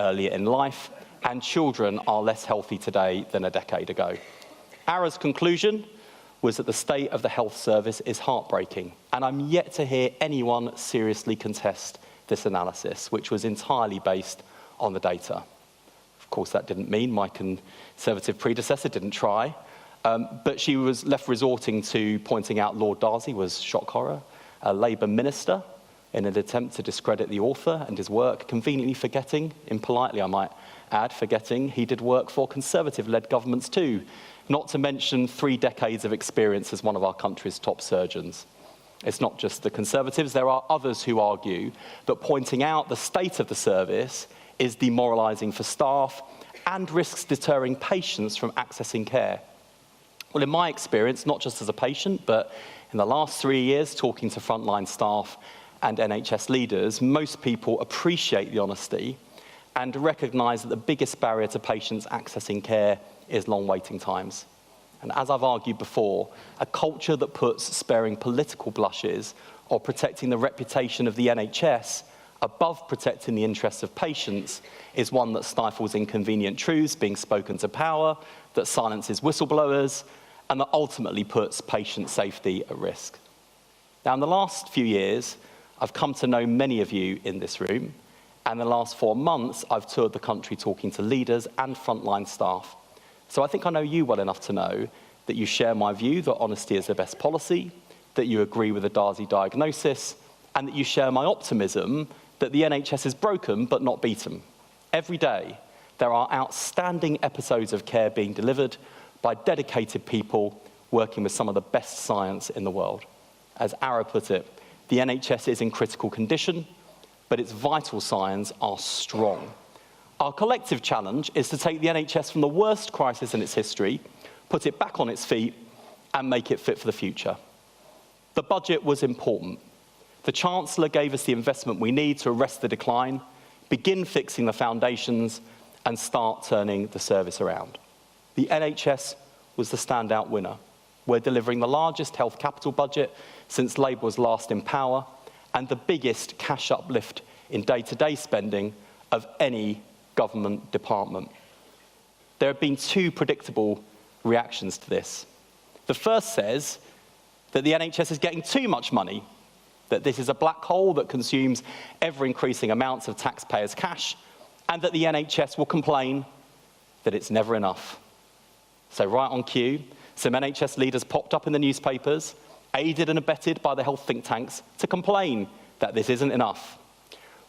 earlier in life, and children are less healthy today than a decade ago. Ara's conclusion was that the state of the health service is heartbreaking, and I'm yet to hear anyone seriously contest this analysis, which was entirely based on the data. Of course, that didn't mean my Conservative predecessor didn't try, but she was left resorting to pointing out Lord Darcy was shock horror, a Labour minister, in an attempt to discredit the author and his work, conveniently forgetting, impolitely I might add, forgetting he did work for Conservative-led governments too, not to mention 3 decades of experience as one of our country's top surgeons. It's not just the Conservatives, there are others who argue that pointing out the state of the service is demoralising for staff and risks deterring patients from accessing care. Well, in my experience, not just as a patient, but in the last 3 years, talking to frontline staff and NHS leaders, most people appreciate the honesty and recognise that the biggest barrier to patients accessing care is long waiting times. And as I've argued before, a culture that puts sparing political blushes or protecting the reputation of the NHS above protecting the interests of patients is one that stifles inconvenient truths being spoken to power, that silences whistleblowers, and that ultimately puts patient safety at risk. Now, in the last few years, I've come to know many of you in this room, and in the last 4 months, I've toured the country talking to leaders and frontline staff. So I think I know you well enough to know that you share my view that honesty is the best policy, that you agree with the Darcy diagnosis, and that you share my optimism that the NHS is broken but not beaten. Every day, there are outstanding episodes of care being delivered by dedicated people working with some of the best science in the world. As Ara put it, the NHS is in critical condition, but its vital signs are strong. Our collective challenge is to take the NHS from the worst crisis in its history, put it back on its feet, and make it fit for the future. The budget was important. The Chancellor gave us the investment we need to arrest the decline, begin fixing the foundations, and start turning the service around. The NHS was the standout winner. We're delivering the largest health capital budget since Labour was last in power, and the biggest cash uplift in day-to-day spending of any government department. There have been 2 predictable reactions to this. The first says that the NHS is getting too much money, that this is a black hole that consumes ever-increasing amounts of taxpayers' cash, and that the NHS will complain that it's never enough. So right on cue, some NHS leaders popped up in the newspapers, aided and abetted by the health think tanks, to complain that this isn't enough.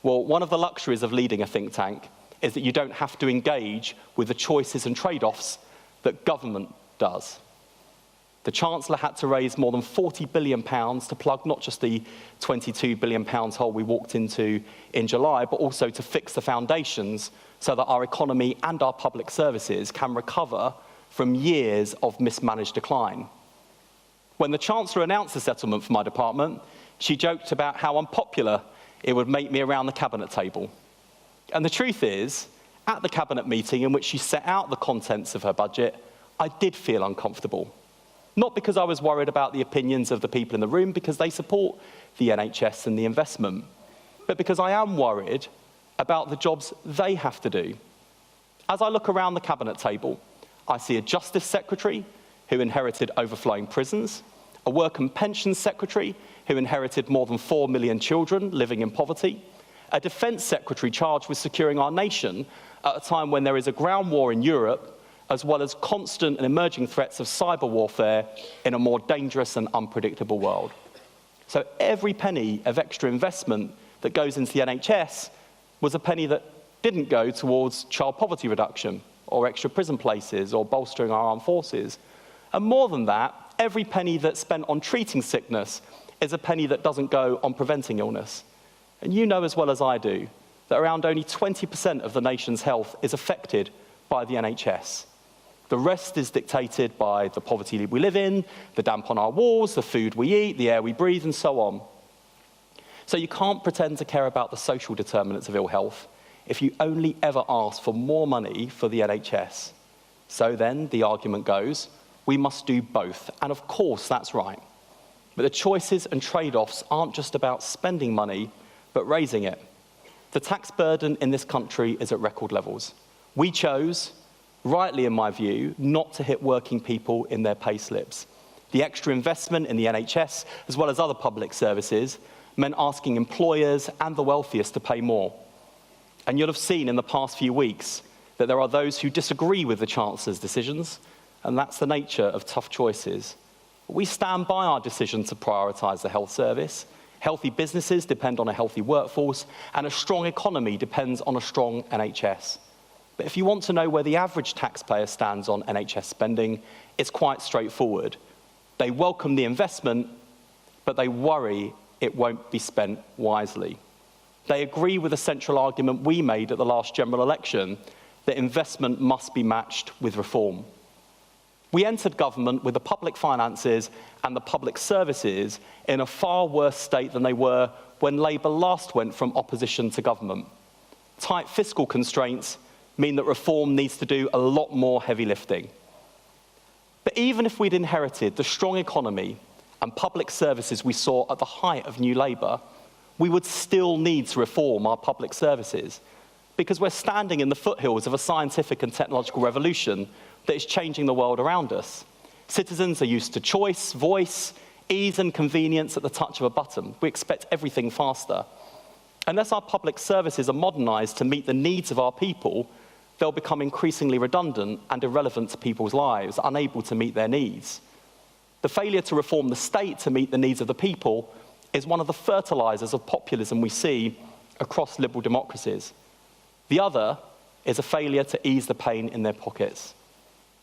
Well, one of the luxuries of leading a think tank is that you don't have to engage with the choices and trade-offs that government does. The Chancellor had to raise more than £40 billion to plug not just the £22 billion hole we walked into in July, but also to fix the foundations so that our economy and our public services can recover from years of mismanaged decline. When the Chancellor announced the settlement for my department, she joked about how unpopular it would make me around the cabinet table. And the truth is, at the cabinet meeting in which she set out the contents of her budget, I did feel uncomfortable. Not because I was worried about the opinions of the people in the room, because they support the NHS and the investment, but because I am worried about the jobs they have to do. As I look around the cabinet table, I see a Justice Secretary who inherited overflowing prisons, a Work and Pensions Secretary who inherited more than 4 million children living in poverty, a Defence Secretary charged with securing our nation at a time when there is a ground war in Europe, as well as constant and emerging threats of cyber warfare in a more dangerous and unpredictable world. So every penny of extra investment that goes into the NHS was a penny that didn't go towards child poverty reduction, or extra prison places, or bolstering our armed forces. And more than that, every penny that's spent on treating sickness is a penny that doesn't go on preventing illness. And you know as well as I do that around only 20% of the nation's health is affected by the NHS. The rest is dictated by the poverty we live in, the damp on our walls, the food we eat, the air we breathe, and so on. So you can't pretend to care about the social determinants of ill health if you only ever ask for more money for the NHS. So then, the argument goes, we must do both. And of course, that's right. But the choices and trade-offs aren't just about spending money, but raising it. The tax burden in this country is at record levels. We chose, rightly in my view, not to hit working people in their pay slips. The extra investment in the NHS, as well as other public services, meant asking employers and the wealthiest to pay more. And you'll have seen in the past few weeks that there are those who disagree with the Chancellor's decisions, and that's the nature of tough choices. But we stand by our decision to prioritise the health service. Healthy businesses depend on a healthy workforce, and a strong economy depends on a strong NHS. But if you want to know where the average taxpayer stands on NHS spending, it's quite straightforward. They welcome the investment, but they worry it won't be spent wisely. They agree with the central argument we made at the last general election, that investment must be matched with reform. We entered government with the public finances and the public services in a far worse state than they were when Labour last went from opposition to government. Tight fiscal constraints mean that reform needs to do a lot more heavy lifting. But even if we'd inherited the strong economy and public services we saw at the height of New Labour, we would still need to reform our public services, because we're standing in the foothills of a scientific and technological revolution that is changing the world around us. Citizens are used to choice, voice, ease and convenience at the touch of a button. We expect everything faster. Unless our public services are modernised to meet the needs of our people, they'll become increasingly redundant and irrelevant to people's lives, unable to meet their needs. The failure to reform the state to meet the needs of the people is one of the fertilisers of populism we see across liberal democracies. The other is a failure to ease the pain in their pockets.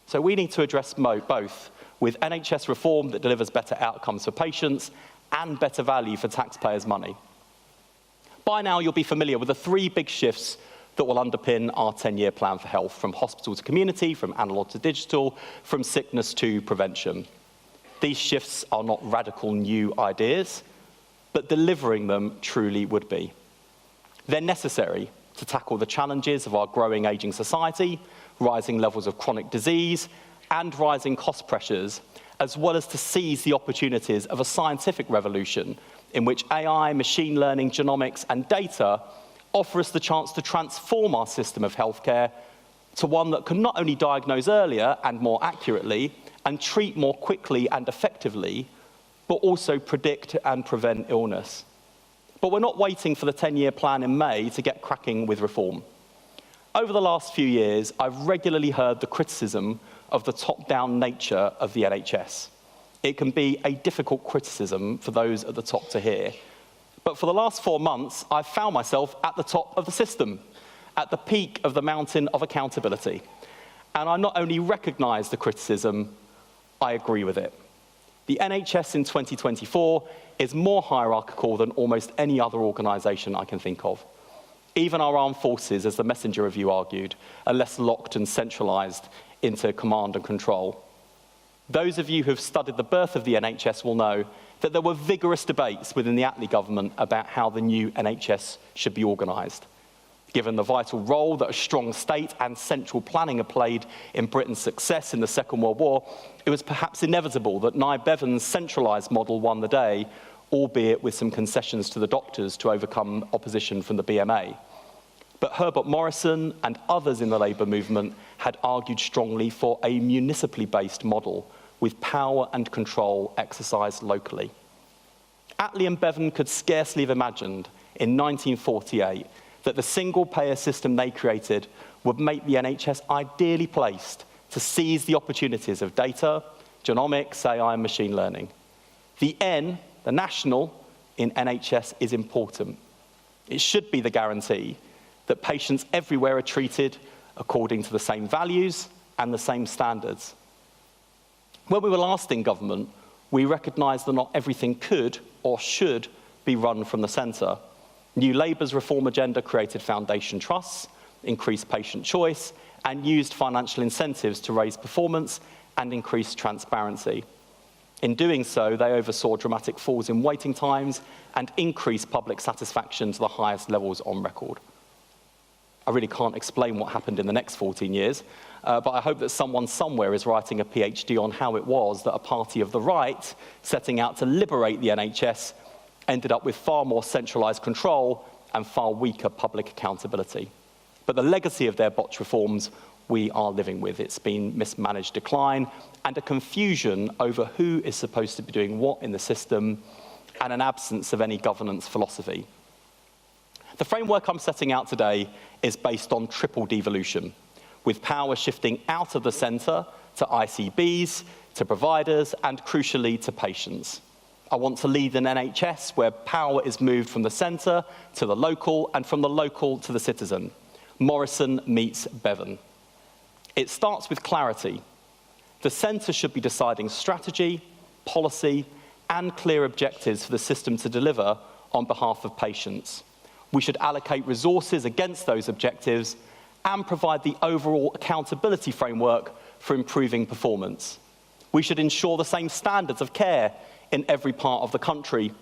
So we need to address both, with NHS reform that delivers better outcomes for patients and better value for taxpayers' money. By now, you'll be familiar with the three big shifts that will underpin our 10-year plan for health, from hospital to community, from analogue to digital, from sickness to prevention. These shifts are not radical new ideas, but delivering them truly would be. They're necessary to tackle the challenges of our growing ageing society, rising levels of chronic disease, and rising cost pressures, as well as to seize the opportunities of a scientific revolution in which AI, machine learning, genomics, and data offer us the chance to transform our system of healthcare to one that can not only diagnose earlier and more accurately and treat more quickly and effectively, but also predict and prevent illness. But we're not waiting for the 10-year plan in May to get cracking with reform. Over the last few years, I've regularly heard the criticism of the top-down nature of the NHS. It can be a difficult criticism for those at the top to hear. But for the last 4 months, I've found myself at the top of the system, at the peak of the mountain of accountability. And I not only recognise the criticism, I agree with it. The NHS in 2024 is more hierarchical than almost any other organisation I can think of. Even our armed forces, as the Messenger review argued, are less locked and centralised into command and control. Those of you who have studied the birth of the NHS will know that there were vigorous debates within the Attlee government about how the new NHS should be organised. Given the vital role that a strong state and central planning have played in Britain's success in the Second World War, it was perhaps inevitable that Nye Bevan's centralised model won the day, albeit with some concessions to the doctors to overcome opposition from the BMA. But Herbert Morrison and others in the Labour movement had argued strongly for a municipally based model with power and control exercised locally. Attlee and Bevan could scarcely have imagined in 1948 that the single-payer system they created would make the NHS ideally placed to seize the opportunities of data, genomics, AI, and machine learning. The N, the national, in NHS is important. It should be the guarantee that patients everywhere are treated according to the same values and the same standards. When we were last in government, we recognised that not everything could or should be run from the centre. New Labour's reform agenda created foundation trusts, increased patient choice, and used financial incentives to raise performance and increase transparency. In doing so, they oversaw dramatic falls in waiting times and increased public satisfaction to the highest levels on record. I really can't explain what happened in the next 14 years, but I hope that someone somewhere is writing a PhD on how it was that a party of the right, setting out to liberate the NHS, ended up with far more centralised control and far weaker public accountability. But the legacy of their botched reforms we are living with. It's been mismanaged decline and a confusion over who is supposed to be doing what in the system, and an absence of any governance philosophy. The framework I'm setting out today is based on triple devolution, with power shifting out of the centre to ICBs, to providers, and crucially to patients. I want to lead an NHS where power is moved from the centre to the local and from the local to the citizen. Morrison meets Bevan. It starts with clarity. The centre should be deciding strategy, policy, and clear objectives for the system to deliver on behalf of patients. We should allocate resources against those objectives and provide the overall accountability framework for improving performance. We should ensure the same standards of care in every part of the country,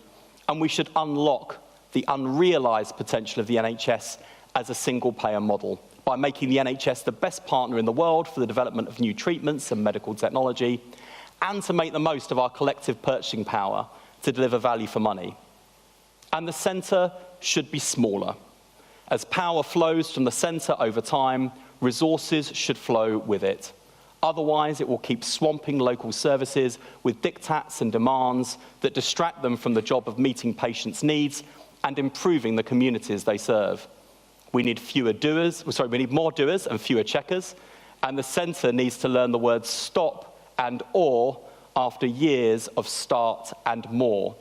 and we should unlock the unrealised potential of the NHS as a single-payer model by making the NHS the best partner in the world for the development of new treatments and medical technology, and to make the most of our collective purchasing power to deliver value for money. And the centre should be smaller. As power flows from the centre over time, resources should flow with it. Otherwise, it will keep swamping local services with diktats and demands that distract them from the job of meeting patients' needs and improving the communities they serve. We need more doers and fewer checkers, and the centre needs to learn the words stop and or after years of start and more.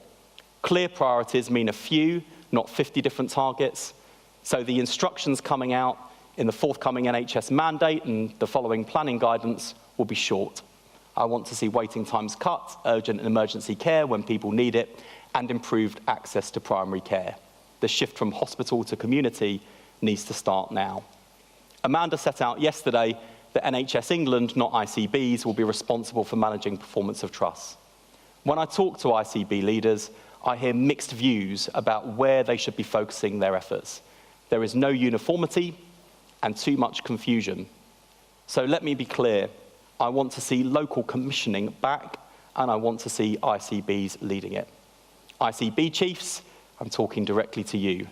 Clear priorities mean a few, not 50 different targets, so the instructions coming out in the forthcoming NHS mandate and the following planning guidance will be short. I want to see waiting times cut, urgent and emergency care when people need it, and improved access to primary care. The shift from hospital to community needs to start now. Amanda set out yesterday that NHS England, not ICBs, will be responsible for managing performance of trusts. When I talk to ICB leaders, I hear mixed views about where they should be focusing their efforts. There is no uniformity and too much confusion. So let me be clear. I want to see local commissioning back, and I want to see ICBs leading it. ICB chiefs, I'm talking directly to you.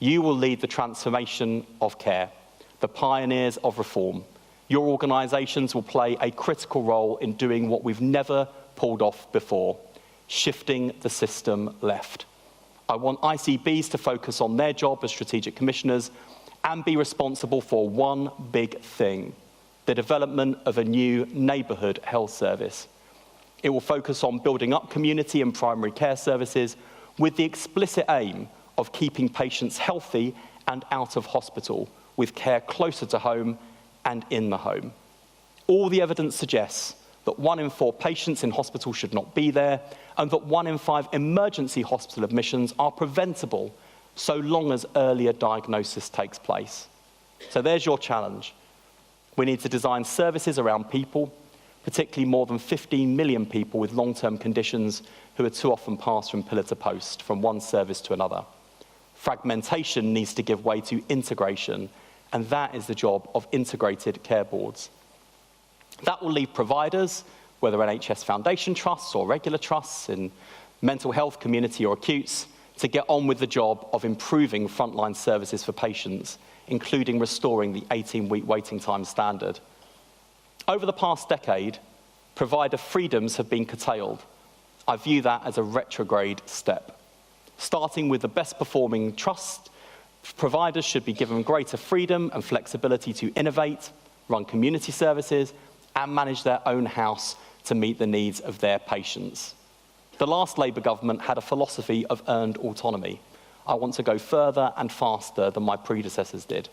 You will lead the transformation of care, the pioneers of reform. Your organisations will play a critical role in doing what we've never pulled off before, shifting the system left. I want ICBs to focus on their job as strategic commissioners and be responsible for one big thing: the development of a new neighbourhood health service. It will focus on building up community and primary care services with the explicit aim of keeping patients healthy and out of hospital, with care closer to home and in the home. All the evidence suggests that 1 in 4 patients in hospital should not be there, and that 1 in 5 emergency hospital admissions are preventable so long as earlier diagnosis takes place. So there's your challenge. We need to design services around people, particularly more than 15 million people with long-term conditions who are too often passed from pillar to post, from one service to another. Fragmentation needs to give way to integration, and that is the job of integrated care boards. That will leave providers, whether NHS Foundation trusts or regular trusts in mental health, community or acutes, to get on with the job of improving frontline services for patients, including restoring the 18-week waiting time standard. Over the past decade, provider freedoms have been curtailed. I view that as a retrograde step. Starting with the best performing trust, providers should be given greater freedom and flexibility to innovate, run community services, and manage their own house to meet the needs of their patients. The last Labour government had a philosophy of earned autonomy. I want to go further and faster than my predecessors did.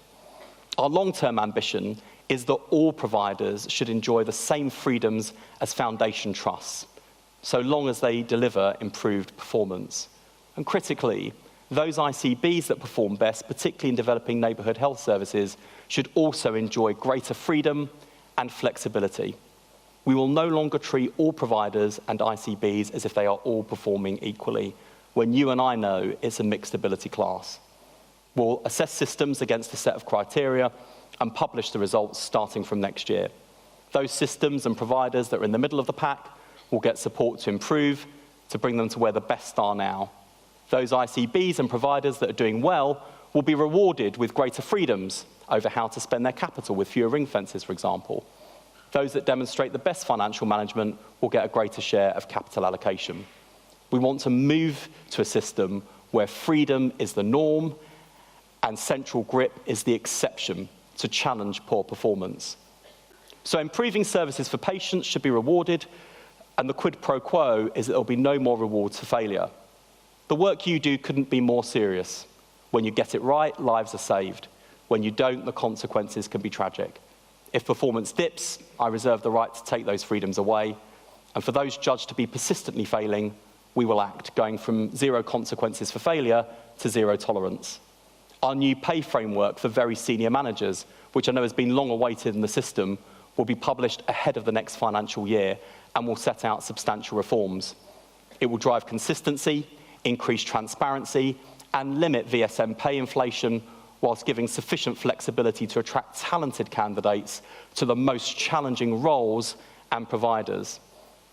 Our long-term ambition is that all providers should enjoy the same freedoms as foundation trusts, so long as they deliver improved performance. And critically, those ICBs that perform best, particularly in developing neighbourhood health services, should also enjoy greater freedom and flexibility. We will no longer treat all providers and ICBs as if they are all performing equally, when you and I know it's a mixed ability class. We'll assess systems against a set of criteria and publish the results starting from next year. Those systems and providers that are in the middle of the pack will get support to improve, to bring them to where the best are now. Those ICBs and providers that are doing well will be rewarded with greater freedoms over how to spend their capital with fewer ring fences, for example. Those that demonstrate the best financial management will get a greater share of capital allocation. We want to move to a system where freedom is the norm and central grip is the exception to challenge poor performance. So improving services for patients should be rewarded, and the quid pro quo is that there will be no more rewards for failure. The work you do couldn't be more serious. When you get it right, lives are saved. When you don't, the consequences can be tragic. If performance dips, I reserve the right to take those freedoms away. And for those judged to be persistently failing, we will act, going from zero consequences for failure to zero tolerance. Our new pay framework for very senior managers, which I know has been long awaited in the system, will be published ahead of the next financial year and will set out substantial reforms. It will drive consistency, increase transparency, and limit VSM pay inflation, whilst giving sufficient flexibility to attract talented candidates to the most challenging roles and providers.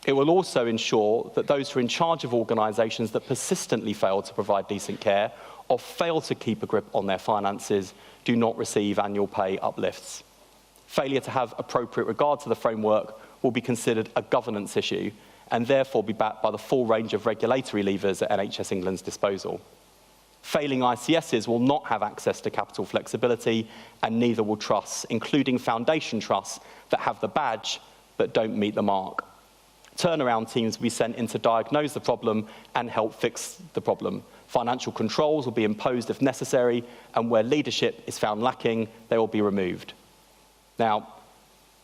It will also ensure that those who are in charge of organisations that persistently fail to provide decent care or fail to keep a grip on their finances do not receive annual pay uplifts. Failure to have appropriate regard to the framework will be considered a governance issue and therefore be backed by the full range of regulatory levers at NHS England's disposal. Failing ICSs will not have access to capital flexibility, and neither will trusts, including foundation trusts that have the badge but don't meet the mark. Turnaround teams will be sent in to diagnose the problem and help fix the problem. Financial controls will be imposed if necessary, and where leadership is found lacking, they will be removed. Now,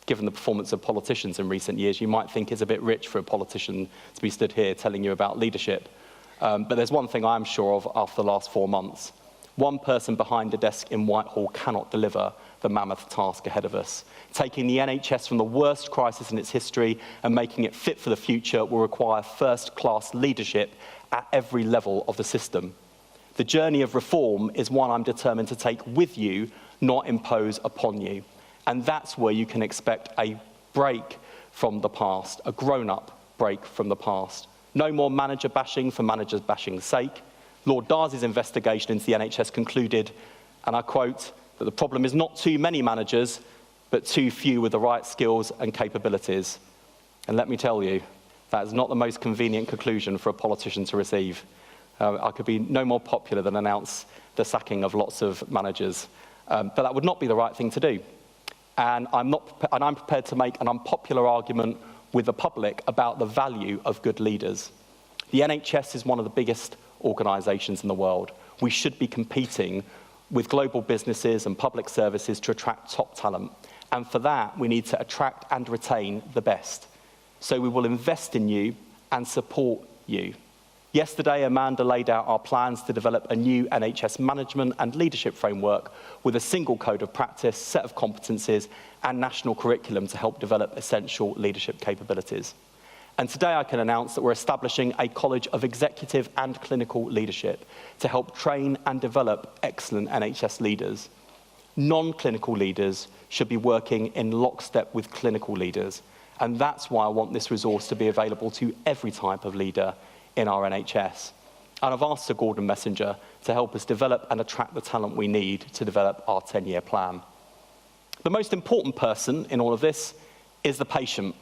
given the performance of politicians in recent years, you might think it's a bit rich for a politician to be stood here telling you about leadership. But there's one thing I'm sure of after the last 4 months. One person behind a desk in Whitehall cannot deliver the mammoth task ahead of us. Taking the NHS from the worst crisis in its history and making it fit for the future will require first-class leadership at every level of the system. The journey of reform is one I'm determined to take with you, not impose upon you. And that's where you can expect a break from the past, a grown-up break from the past. No more manager bashing for manager bashing's sake. Lord Darcy's investigation into the NHS concluded, and I quote, that the problem is not too many managers, but too few with the right skills and capabilities. And let me tell you, that is not the most convenient conclusion for a politician to receive. I could be no more popular than announce the sacking of lots of managers, but that would not be the right thing to do. And I'm prepared to make an unpopular argument with the public about the value of good leaders. The NHS is one of the biggest organisations in the world. We should be competing with global businesses and public services to attract top talent. And for that, we need to attract and retain the best. So we will invest in you and support you. Yesterday, Amanda laid out our plans to develop a new NHS management and leadership framework with a single code of practice, set of competencies, and national curriculum to help develop essential leadership capabilities. And today I can announce that we're establishing a College of Executive and Clinical Leadership to help train and develop excellent NHS leaders. Non-clinical leaders should be working in lockstep with clinical leaders, and that's why I want this resource to be available to every type of leader in our NHS. And I've asked Sir Gordon Messenger to help us develop and attract the talent we need to develop our 10-year plan. The most important person in all of this is the patient.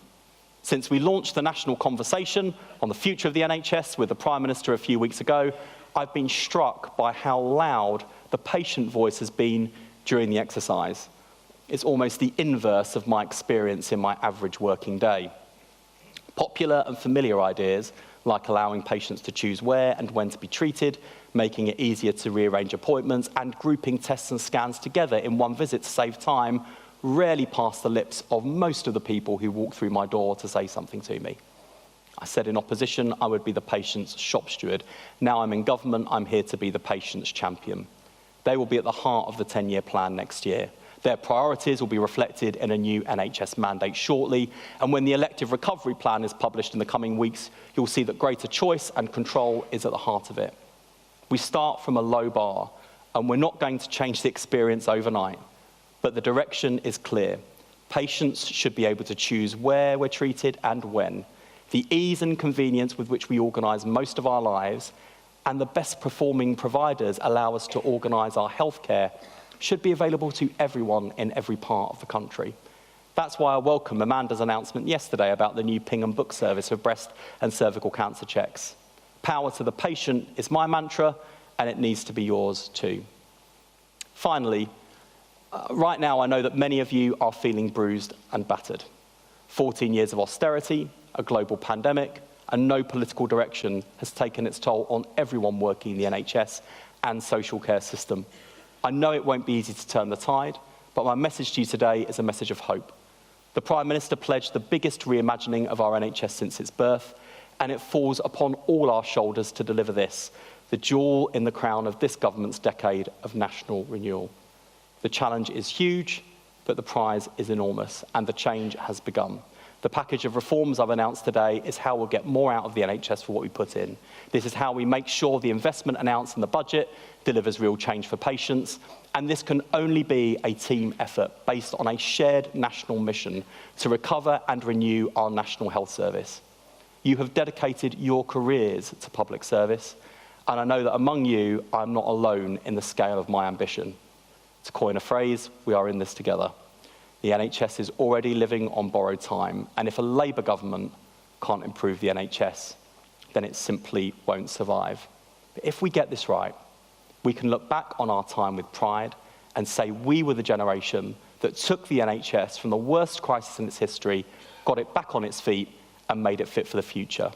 Since we launched the national conversation on the future of the NHS with the Prime Minister a few weeks ago, I've been struck by how loud the patient voice has been during the exercise. It's almost the inverse of my experience in my average working day. Popular and familiar ideas like allowing patients to choose where and when to be treated, making it easier to rearrange appointments, and grouping tests and scans together in one visit to save time, rarely pass the lips of most of the people who walk through my door to say something to me. I said in opposition I would be the patient's shop steward. Now I'm in government, I'm here to be the patient's champion. They will be at the heart of the 10-year plan next year. Their priorities will be reflected in a new NHS mandate shortly, and when the elective recovery plan is published in the coming weeks, you'll see that greater choice and control is at the heart of it. We start from a low bar, and we're not going to change the experience overnight, but the direction is clear. Patients should be able to choose where we're treated and when. The ease and convenience with which we organise most of our lives and the best performing providers allow us to organise our healthcare should be available to everyone in every part of the country. That's why I welcome Amanda's announcement yesterday about the new ping and book service for breast and cervical cancer checks. Power to the patient is my mantra, and it needs to be yours too. Finally, right now I know that many of you are feeling bruised and battered. 14 years of austerity, a global pandemic, and no political direction has taken its toll on everyone working in the NHS and social care system. I know it won't be easy to turn the tide, but my message to you today is a message of hope. The Prime Minister pledged the biggest reimagining of our NHS since its birth, and it falls upon all our shoulders to deliver this, the jewel in the crown of this government's decade of national renewal. The challenge is huge, but the prize is enormous, and the change has begun. The package of reforms I've announced today is how we'll get more out of the NHS for what we put in. This is how we make sure the investment announced in the budget delivers real change for patients, and this can only be a team effort based on a shared national mission to recover and renew our National Health Service. You have dedicated your careers to public service, and I know that among you, I'm not alone in the scale of my ambition. To coin a phrase, we are in this together. The NHS is already living on borrowed time, and if a Labour government can't improve the NHS, then it simply won't survive. But if we get this right, we can look back on our time with pride and say we were the generation that took the NHS from the worst crisis in its history, got it back on its feet, and made it fit for the future.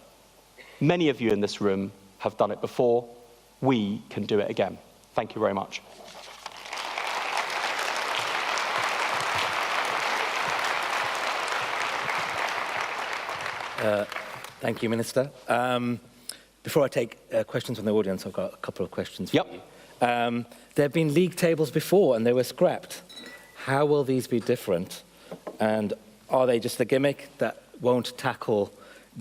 Many of you in this room have done it before. We can do it again. Thank you very much. Thank you, Minister. Before I take questions from the audience, I've got a couple of questions for you. There have been league tables before and they were scrapped. How will these be different? And are they just a gimmick that won't tackle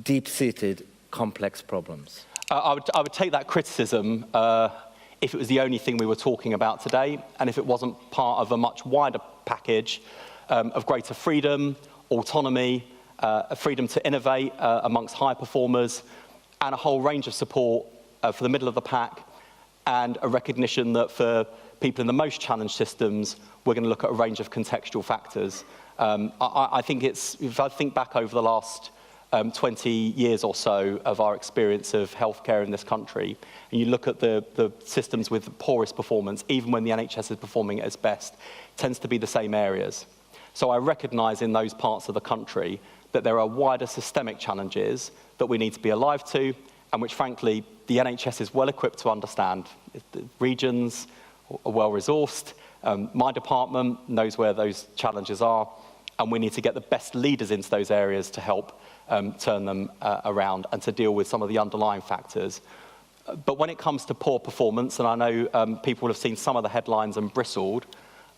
deep-seated, complex problems? I would take that criticism if it was the only thing we were talking about today, and if it wasn't part of a much wider package of greater freedom, autonomy, freedom to innovate amongst high performers, and a whole range of support for the middle of the pack, and a recognition that for people in the most challenged systems, we're going to look at a range of contextual factors. I think if I think back over the last 20 years or so of our experience of healthcare in this country, and you look at the systems with the poorest performance, even when the NHS is performing at its best, tends to be the same areas. So I recognise in those parts of the country that there are wider systemic challenges that we need to be alive to, and which, frankly, the NHS is well equipped to understand. The regions are well resourced. My department knows where those challenges are, and we need to get the best leaders into those areas to help turn them around and to deal with some of the underlying factors. But when it comes to poor performance, and I know people have seen some of the headlines and bristled,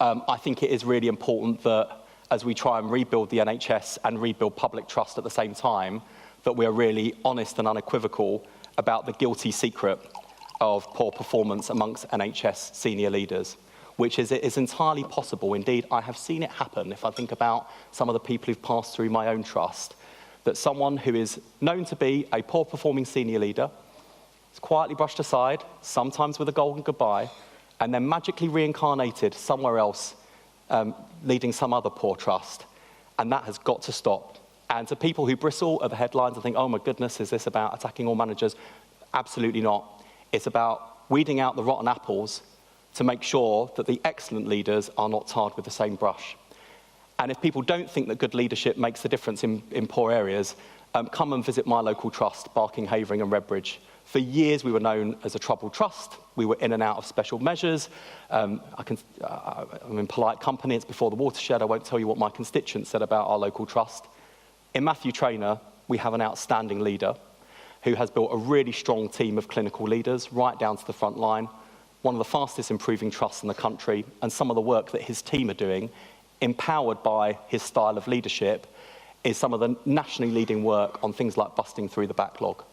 I think it is really important that as we try and rebuild the NHS and rebuild public trust at the same time, that we're really honest and unequivocal about the guilty secret of poor performance amongst NHS senior leaders, which is it is entirely possible. Indeed, I have seen it happen, if I think about some of the people who've passed through my own trust, that someone who is known to be a poor performing senior leader is quietly brushed aside, sometimes with a golden goodbye, and then magically reincarnated somewhere else, leading some other poor trust. And that has got to stop. And to people who bristle at the headlines and think, oh my goodness, is this about attacking all managers? Absolutely not. It's about weeding out the rotten apples to make sure that the excellent leaders are not tarred with the same brush. And if people don't think that good leadership makes a difference in poor areas, come and visit my local trust, Barking, Havering and Redbridge. For years, we were known as a troubled trust. We were in and out of special measures. I'm in polite company. It's before the watershed. I won't tell you what my constituents said about our local trust. In Matthew Traynor, we have an outstanding leader who has built a really strong team of clinical leaders right down to the front line, one of the fastest improving trusts in the country, and some of the work that his team are doing, empowered by his style of leadership, is some of the nationally leading work on things like busting through the backlog.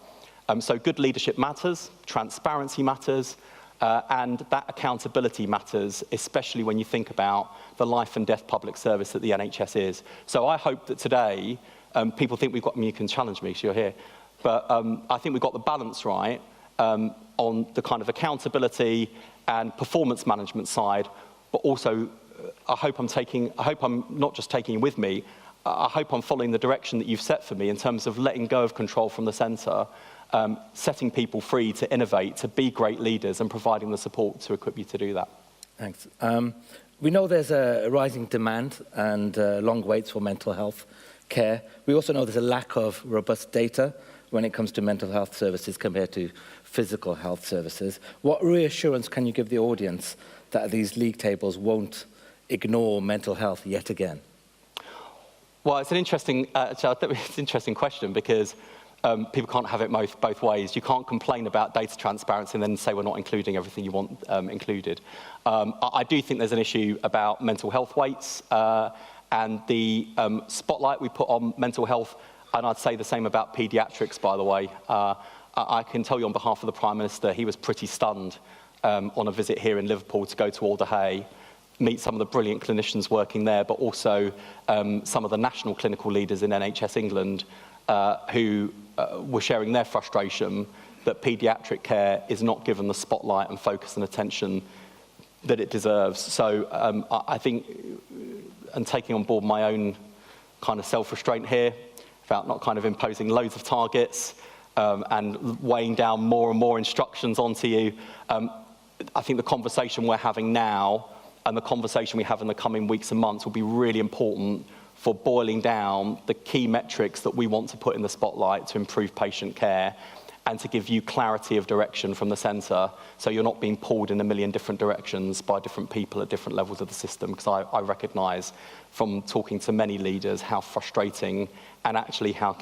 So good leadership matters, transparency matters, and that accountability matters, especially when you think about the life and death public service that the NHS is. So I hope that today, people think we've got, you can challenge me, so you're here, but I think we've got the balance right, on the kind of accountability and performance management side, but also I hope I'm not just taking you with me, I hope I'm following the direction that you've set for me in terms of letting go of control from the centre, setting people free to innovate, to be great leaders, and providing the support to equip you to do that. Thanks. We know there's a rising demand and long waits for mental health care. We also know there's a lack of robust data when it comes to mental health services compared to physical health services. What reassurance can you give the audience that these league tables won't ignore mental health yet again? Well, it's an interesting question because people can't have it both ways. You can't complain about data transparency and then say we're not including everything you want included. I do think there's an issue about mental health weights and the spotlight we put on mental health, and I'd say the same about paediatrics, by the way. I can tell you on behalf of the Prime Minister, he was pretty stunned on a visit here in Liverpool to go to Alder Hey, meet some of the brilliant clinicians working there, but also some of the national clinical leaders in NHS England who were sharing their frustration that paediatric care is not given the spotlight and focus and attention that it deserves. So I think, and taking on board my own kind of self-restraint here, about not kind of imposing loads of targets and weighing down more and more instructions onto you, I think the conversation we're having now and the conversation we have in the coming weeks and months will be really important for boiling down the key metrics that we want to put in the spotlight to improve patient care and to give you clarity of direction from the centre, so you're not being pulled in a million different directions by different people at different levels of the system, because I recognise from talking to many leaders how frustrating and actually how